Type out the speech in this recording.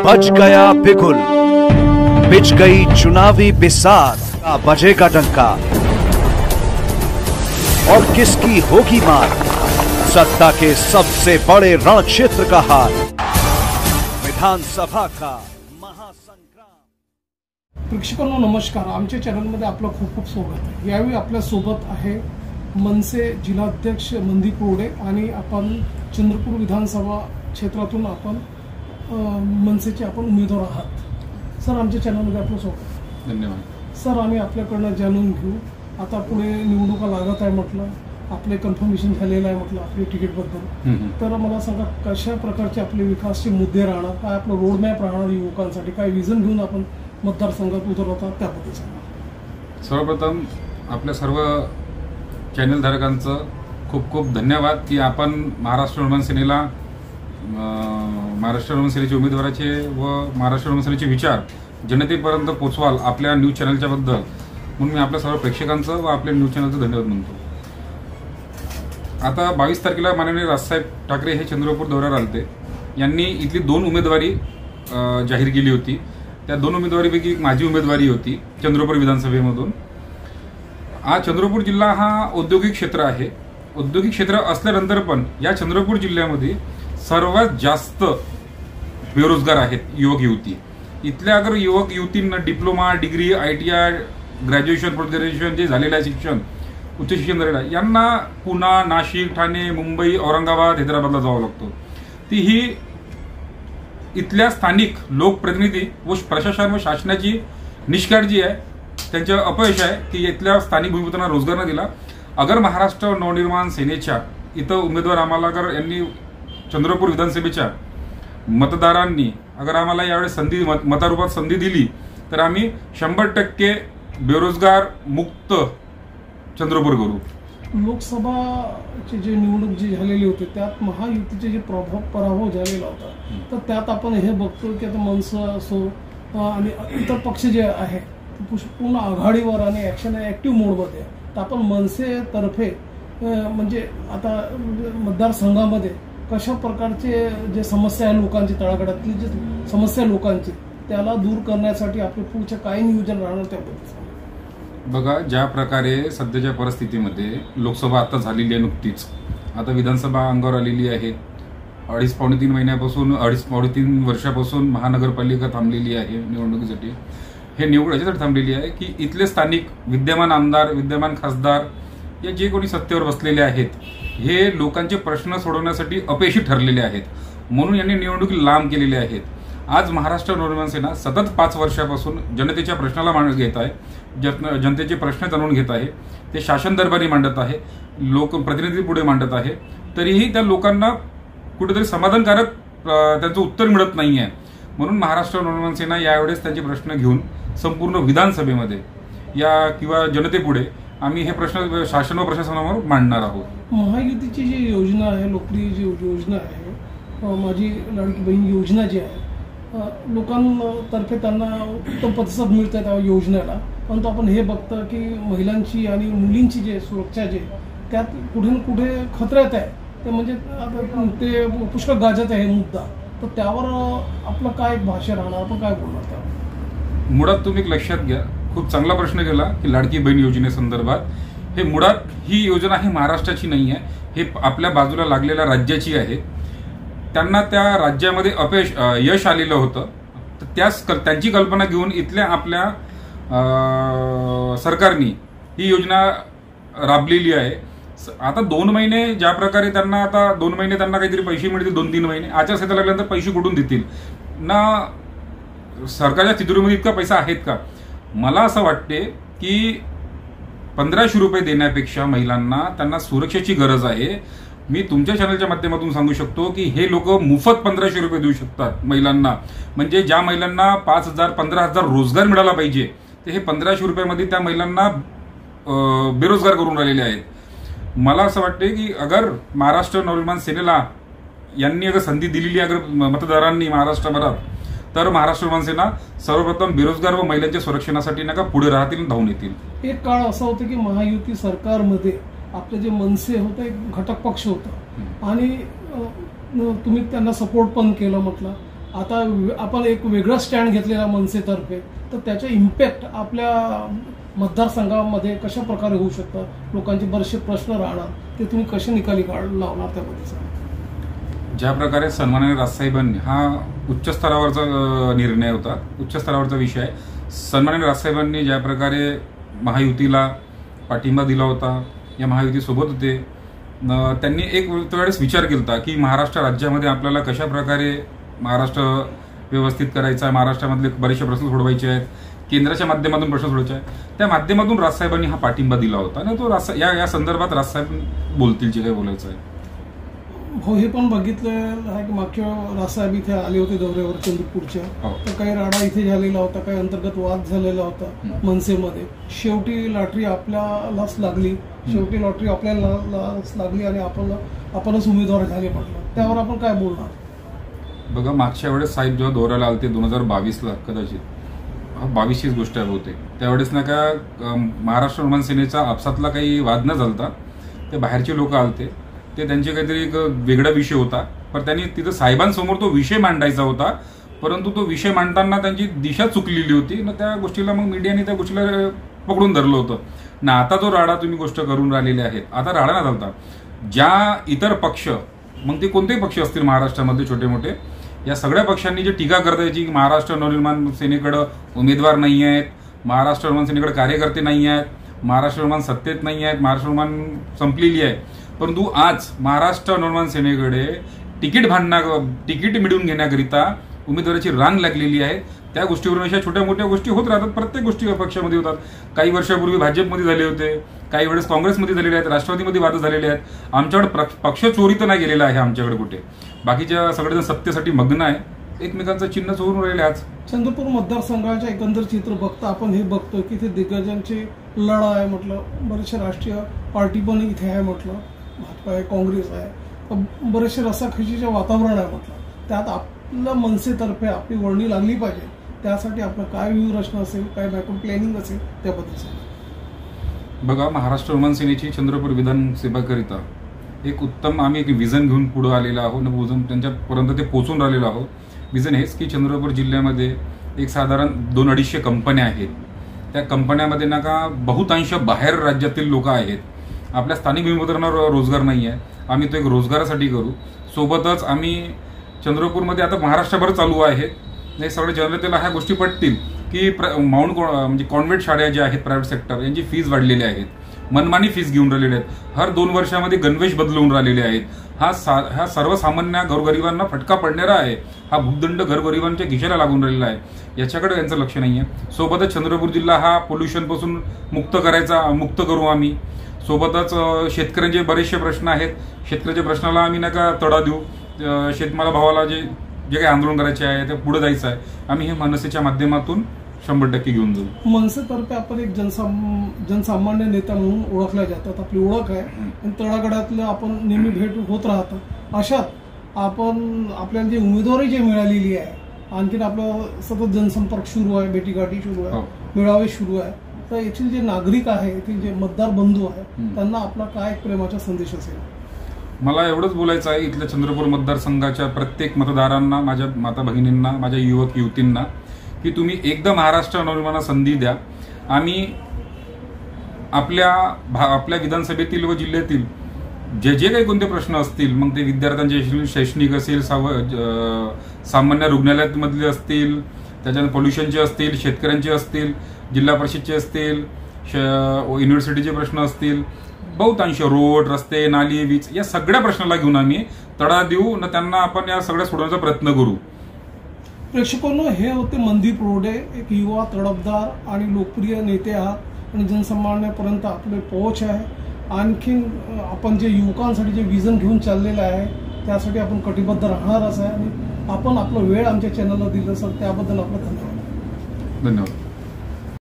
बज गया बिगुल, बिछ गई चुनावी बिसात, बजेगा डंका और किसकी होगी मार, सत्ता के सबसे बड़े रण क्षेत्र का हार, विधानसभा का महासंग्राम। प्रेक्षकांनो नमस्कार, आमच्या चॅनलमध्ये आपलं खूप खूप स्वागत आहे। यावेळी आपल्या सोबत आहे मनसे जिल्हाध्यक्ष मनदीप रोडे आणि आपण चंद्रपूर विधानसभा क्षेत्रातून आपण मनसेचे आपण उमेदवार आहात। सर, आमच्या चॅनलमध्ये आपलं स्वागत। धन्यवाद सर, आम्ही आपल्याकडनं जाणून घेऊ, आता पुढे निवडणुका लागत आहे म्हटलं, आपले कन्फर्मेशन झालेलं आहे म्हटलं आपल्या तिकीटबद्दल, तर मला सांगा कशा प्रकारचे आपले विकासचे मुद्दे राहणार, काय आपलं रोडमॅप राहणार युवकांसाठी, काय विजन घेऊन आपण मतदारसंघात उतरवता त्याबद्दल सांगा। सर्वप्रथम आपल्या सर्व चॅनलधारकांचं खूप खूप धन्यवाद की आपण महाराष्ट्र नवनिर्माण सेनेला महाराष्ट्र नवनिर्माण सेनेचे उमेदवाराचे व महाराष्ट्र नवनिर्माण सेनेचे विचार जनतेपर्यंत पोचवाल आपल्या न्यूज चॅनलच्या बद्दल, म्हणून मी आपल्या सर्व प्रेक्षकांचं व आपल्या न्यूज चॅनलचं धन्यवाद म्हणतो। आता 22 तारखेला माननीय राजसाहेब ठाकरे हे चंद्रपूर दौऱ्यावर आलते, यांनी इथली 2 उमेदवारी जाहीर केली होती। त्या 2 उमेदवारीपैकी माझी उमेदवारी होती चंद्रपूर विधानसभेमधून। हा चंद्रपूर जिल्हा हा औद्योगिक क्षेत्र आहे। औद्योगिक क्षेत्र असल्यानंतर पण या चंद्रपूर जिल्ह्यामध्ये सर्वात जास्त बेरोजगार आहेत युवक युवती। इथल्या अगर युवक युवतींना diploma, degree, ITI, graduation, post graduation जे झालेलं आहे शिक्षण, उच्च शिक्षण झालेलं आहे, यांना पुणे, नाशिक, ठाणे, मुंबई, औरंगाबाद, हैदराबादला जावं लागतं। तीही इथल्या स्थानिक लोकप्रतिनिधी व प्रशासन व शासनाची निष्काळजी आहे, त्यांचं अपयश आहे की इथल्या स्थानिक भूमिपुत्रांना रोजगार न दिला। अगर महाराष्ट्र नवनिर्माण सेनेच्या इथं उमेदवार आम्हाला अगर यांनी चंद्रपूर विधानसभेच्या मतदारांनी अगर आम्हाला यावेळेस संधी मतारूपात संधी दिली तर आम्ही 100% बेरोजगार मुक्त चंद्रपूर करू। लोकसभाचे जे निवडणूक जी झालेली होती त्यात महायुतीचे जे पराभव झालेला होता, तर त्यात आपण हे बघतो की आता मनसे असो आणि इतर पक्ष जे आहे पूर्ण आघाडीवर आणि ऍक्टिव्ह मोडमध्ये, तर आपण मनसेतर्फे म्हणजे आता मतदारसंघामध्ये कशा प्रकारचे जे समस्या आहे लोकांची, तळागाळातली जे समस्या लोकांची, त्याला दूर करण्यासाठी आपले पुढचे काय नियोजन राहणार त्याबद्दल? बघा, ज्या प्रकारे सध्याच्या परिस्थितीमध्ये लोकसभा आता झालेली आहे नुकतीच, आता विधानसभा अंगावर आलेली आहे, 2.5-3 महिन्यापासून 2.5-3 वर्षापासून महानगरपालिका थांबलेली आहे निवडणुकीसाठी। हे निवड याच्यासाठी थांबलेली आहे की इथले स्थानिक विद्यमान आमदार, विद्यमान खासदार या जे कोणी सत्तेवर बसलेले आहेत हे लोकांचे प्रश्न सोडवण्यासाठी अपयशी ठरलेले आहेत, म्हणून यांनी निवडणुकी लांब केलेल्या आहेत। आज महाराष्ट्र नवनिर्माण सेना सतत 5 वर्षापासून जनतेच्या प्रश्नाला मांडत घेत आहे, जनतेचे प्रश्न जाणून घेत आहे, ते शासन दरबारी मांडत आहे, लोकप्रतिनिधी पुढे मांडत आहे, तरीही त्या लोकांना कुठेतरी समाधानकारक त्यांचं उत्तर मिळत नाही आहे। म्हणून महाराष्ट्र नवनिर्माण सेना यावेळेस त्यांचे प्रश्न घेऊन संपूर्ण विधानसभेमध्ये या किंवा जनतेपुढे आम्ही हे प्रश्न शासन व प्रशासनावर मांडणार आहोत। महायुतीची जी योजना आहे, लोकप्रिय जी योजना आहे, माझी लाडकी बहीण योजना जी आहे, लोकांतर्फे त्यांना उत्तम प्रतिसाद मिळत आहे त्या योजनेला, परंतु आपण हे बघतो की महिलांची आणि मुलींची जे सुरक्षा जे त्यात कुठे ना कुठे खतऱ्यात आहे, ते म्हणजे ते पुष्कळ गाजत आहे मुद्दा, तर त्यावर आपलं काय भाष्य राहणार, आपण काय बोलणार त्यावर? मुळात तुम्ही एक लक्षात घ्या, खूप चांगला प्रश्न केला की लाडकी बहीण योजनेसंदर्भात। हे मुळात ही योजना ही महाराष्ट्राची नाही आहे, हे आपल्या बाजूला लागलेल्या राज्याची आहे। त्यांना त्या राज्यामध्ये यश आलेलं होतं, तर त्यांची कल्पना घेऊन इथल्या आपल्या सरकारने ही योजना राबलेली आहे। आता 2 महिने ज्या प्रकारे त्यांना, आता 2 महिने त्यांना काहीतरी पैसे मिळतील, 2-3 महिने आचारसंहिता लागल्यानंतर पैसे कुठून देतील ना? सरकारच्या तिजोरीमध्ये इतका पैसा आहेत का? मला असं वाटते की 1500 रुपये देण्यापेक्षा महिलांना त्यांना सुरक्षेची गरज आहे। मी तुमच्या चॅनलच्या माध्यमातून सांगू शकतो की हे लोक मोफत 1500 रुपये देऊ शकतात महिलांना, म्हणजे ज्या महिलांना 5,000-15,000 रोजगार मिळाला पाहिजे, ते हे 1500 रुपयामध्ये त्या महिलांना बेरोजगार करून राहिलेले आहेत। मला असं वाटते की अगर महाराष्ट्र नवनिर्माण सेनेला यांनी अगर संधी दिलेली अगर मतदारांनी महाराष्ट्रभरात, तर महाराष्ट्र नवनिर्माण सेना सर्वप्रथम बेरोजगार व महिलांच्या संरक्षणासाठी नका पुढे राहतील, धावून येतील। एक काळ असा होता की महायुती सरकारमध्ये आपले जे मनसे होते एक घटक पक्ष होता आणि तुम्ही त्यांना सपोर्ट पण केलं म्हटलं, आता आपण एक वेगळा स्टँड घेतलेला मनसेतर्फे, तर त्याचे इम्पॅक्ट आपल्या मतदारसंघामध्ये कशा प्रकारे होऊ शकतात, लोकांचे बरेचसे प्रश्न राहणार, ते तुम्ही कसे निकाली लावणार त्यामध्ये? ज्या प्रकारे सन्माननीय राजसाहेबांनी, हा उच्च स्तरावरचा निर्णय होता, उच्च स्तरावरचा विषय आहे. सन्माननीय राजसाहेबांनी ज्या प्रकारे महायुतीला पाठिंबा दिला होता, या महायुतीसोबत होते, त्यांनी एक वेळेस विचार केला की महाराष्ट्र राज्यामध्ये आपल्याला कशा प्रकारे महाराष्ट्र व्यवस्थित करायचा, महाराष्ट्रामधले बरेचसे प्रश्न सोडवायचे आहेत, केंद्राच्या माध्यमातून प्रश्न सोडवायचे आहेत, त्या माध्यमातून राजसाहेबांनी हा पाठिंबा दिला होता आणि तो या संदर्भात राजसाहेब बोलतील जे काही बोलायचं आहे. हो, हे पण बघितलं आहे की मागच्या राजसाहेब इथे आले होते दौऱ्यावर चंद्रपूरच्या, तर काही राडा इथे झालेला होता, काही अंतर्गत वाद झालेला होता मनसेमध्ये. शेवटी लॉटरी आपल्यालाच लागली, शेवटी लॉटरी आपल्यालाच लागली आणि आपणच उमेदवार झाले म्हटलं. त्यावर आपण काय बोलणार? बघा, मागच्या वेळेस साहेब जेव्हा दौऱ्याला आलते 2022ला, कदाचित 22ची गोष्ट आहे बहुतेक, त्यावेळेस ना का महाराष्ट्र निर्माण सेनेचा आपसातला काही वाद न झालता, ते बाहेरचे लोक आलते, ते त्यांचे काहीतरी एक वेगळा विषय होता, पण त्यांनी तिथं साहेबांसमोर तो विषय मांडायचा होता, परंतु तो विषय मांडताना त्यांची दिशा चुकलेली होती ना, त्या गोष्टीला मग मीडियाने त्या गोष्टीला पकडून धरलं होतं ना. आता जो राडा तुम्ही गोष्ट करून राहिलेले आहेत, आता राडा ना चालता, ज्या इतर पक्ष, मग ते कोणतेही पक्ष असतील महाराष्ट्रामध्ये छोटे मोठे, या सगळ्या पक्षांनी जे टीका करतायची की महाराष्ट्र नवनिर्माण सेनेकडे उमेदवार नाही आहेत, महाराष्ट्र निर्माण सेनेकडे कार्यकर्ते नाही आहेत, महाराष्ट्र निर्माण सत्तेत नाही आहेत, महाराष्ट्र निर्माण संपलेली आहे, परंतु आज महाराष्ट्र नवनिर्माण सेनेकडे तिकीट मिळवून घेण्याकरिता उमेदवाराची रांग लागलेली आहे. त्या गोष्टीवरून अशा छोट्या मोठ्या गोष्टी होत राहतात, प्रत्येक गोष्टी पक्षामध्ये होतात. काही वर्षापूर्वी भाजपमध्ये झाले होते, काही वेळेस काँग्रेसमध्ये झालेले आहेत, राष्ट्रवादीमध्ये वाद झालेले आहेत. आमच्याकडे पक्ष चोरी तर नाही गेलेला आहे आमच्याकडे कुठे, बाकीच्या सगळेजण सत्तेसाठी मग्न आहे, एकमेकांचं चिन्ह चोरून राहिले. आज चंद्रपूर मतदारसंघाचे एकंदर चित्र बघता आपण हे बघतोय की इथे दिग्गजांची लढा आहे म्हटलं, बरेचसे राष्ट्रीय पार्टी पण इथे आहे म्हटलं, भाजपा आहे, काँग्रेस आहे, बरेचसे रसाखशीचे वातावरण आहे म्हटलं. त्यात आपल्या मनसेतर्फे आपली वर्णी लागली पाहिजे, त्यासाठी आपलं काय व्यूहरचना असेल, काय बॅकअप प्लॅनिंग असेल, त्याबद्दल बघा. महाराष्ट्र निर्माण सेनेची चंद्रपूर विधानसभेकरिता एक उत्तम आम्ही एक विजन घेऊन पुढे आलेलो आहोत, त्यांच्यापर्यंत ते पोहोचून राहिलेलो आहोत. विजन हेच की चंद्रपूर जिल्ह्यामध्ये एक साधारण 200-250 कंपन्या आहेत, त्या कंपन्यामध्ये ना का बहुतांश बाहेर राज्यातील लोक आहेत. आपल्या स्थानिक भूमिपुत्रांना रोजगार नाही आहे, आम्ही तो एक रोजगारासाठी करू. सोबतच आम्ही चंद्रपूरमध्ये आता महाराष्ट्रभर चालू आहेत, हे सगळे जनतेला ह्या गोष्टी पटतील की म्हणजे कॉन्व्हेंट शाळा ज्या आहेत प्रायव्हेट सेक्टर, यांची फीज वाढलेल्या आहेत, मनमानी फीज घेऊन राहिलेले आहेत, हर 2 वर्षामध्ये गणवेश बदलवून राहिलेले आहेत. हा सर्वसामान्य गोरगरिबांना फटका पडणारा आहे, हा भूदंड गोरगरिबांच्या खिशाला लागून राहिलेला आहे, याच्याकडे यांचं लक्ष नाही आहे. सोबतच चंद्रपूर जिल्हा हा पोल्युशनपासून मुक्त करू आम्ही. सोबतच शेतकऱ्यांचे बरेचसे प्रश्न आहेत, शेतकऱ्याच्या प्रश्नाला आम्ही नका तडा देऊ. शेतमाला भावाला जे काही आंदोलन करायचे आहे ते पुढे जायचं आहे, आम्ही हे मनसेच्या माध्यमातून 100% घेऊन जाऊ. मनसेतर्फे आपण एक जनसामान्य नेता म्हणून ओळखल्या जातात, आपली ओळख आहे आणि तळागाळातलं आपण नेहमी भेट होत राहतात. अशात आपण आपल्याला जे उमेदवारी जी मिळालेली आहे, आणखीन आपलं सतत जनसंपर्क सुरू आहे, भेटीगाठी सुरू आहे, मेळावे सुरू आहे, तर येथील जे नागरिक आहे, येथील जे मतदार बंधू आहे, त्यांना आपला काय प्रेमाचा संदेश असेल? मला एवढंच बोलायचं आहे इथल्या चंद्रपूर मतदारसंघाच्या प्रत्येक मतदारांना, माझ्या माता भगिनींना, माझ्या युवक युवतींना, की तुम्ही एकदा महाराष्ट्र नवनिर्माणाला संधी द्या. आम्ही आपल्या विधानसभेतील व जिल्ह्यातील जे काही कोणते प्रश्न असतील, मग ते विद्यार्थ्यांचे शैक्षणिक असेल, सामान्य रुग्णालयामधले असतील, त्याच्यानंतर पोल्युशनचे असतील, शेतकऱ्यांचे असतील, जिल्हा परिषदचे असतील, युनिव्हर्सिटीचे प्रश्न असतील, बहुतांश रोड, रस्ते, नाली, वीज, या सगळ्या प्रश्नाला घेऊन आम्ही तडा देऊ ना, त्यांना आपण या सगळ्या सोडवण्याचा प्रयत्न करू. प्रेक्षकांनो, हे होते मनदीप रोडे, एक युवा तडफदार आणि लोकप्रिय नेते आहात आणि जनसामान्यापर्यंत आपले पोहोच आहे. आणखीन आपण जे युवकांसाठी जे विजन घेऊन चाललेलं आहे, त्यासाठी आपण कटिबद्ध राहणारच आहे आणि आपण आपला वेळ आमच्या चॅनलला दिला सर, त्याबद्दल आपलं धन्यवाद.